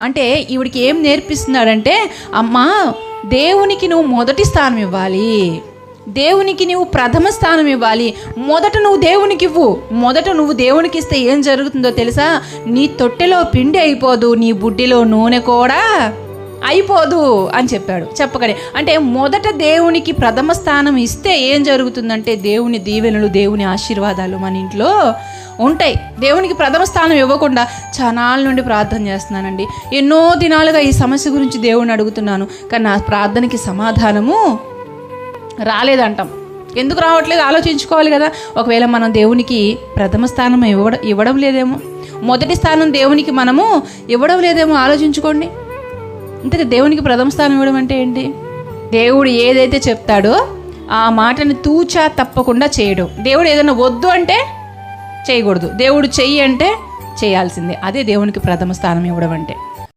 అంటే ఈవిడికి ఏం నేర్పిస్తున్నాడంటే, అమ్మా దేవునికి నువ్వు మొదటి స్థానం ఇవ్వాలి, దేవునికి నువ్వు ప్రథమ స్థానం ఇవ్వాలి. మొదట నువ్వు దేవునికి ఇవ్వు. మొదట నువ్వు దేవునికి ఇస్తే ఏం జరుగుతుందో తెలుసా? నీ తొట్టెలో పిండి అయిపోదు, నీ బుడ్డిలో నూనె కూడా అయిపోదు అని చెప్పాడు. చెప్పకనే అంటే మొదట దేవునికి ప్రథమ స్థానం ఇస్తే ఏం జరుగుతుందంటే దేవుని దీవెనలు, దేవుని ఆశీర్వాదాలు మన ఇంట్లో ఉంటాయి. దేవునికి ప్రథమ స్థానం ఇవ్వకుండా చానాళ్ళ నుండి ప్రార్థన చేస్తున్నానండి, ఎన్నో దినాలుగా ఈ సమస్య గురించి దేవుని అడుగుతున్నాను, కానీ నా ప్రార్థనకి సమాధానము రాలేదంటాం. ఎందుకు రావట్లేదు ఆలోచించుకోవాలి కదా. ఒకవేళ మనం దేవునికి ప్రథమ స్థానం ఇవ్వడం లేదేమో, మొదటి స్థానం దేవునికి మనము ఇవ్వడం లేదేమో ఆలోచించుకోండి. అంతే. దేవునికి ప్రథమ స్థానం ఇవ్వడం అంటే ఏంటి? దేవుడు ఏదైతే చెప్తాడో ఆ మాటని తూచా తప్పకుండా చేయడం. దేవుడు ఏదైనా వద్దు అంటే చేయకూడదు, దేవుడు చెయ్యి అంటే చేయాల్సిందే. అదే దేవునికి ప్రథమ స్థానం ఇవ్వడం అంటే.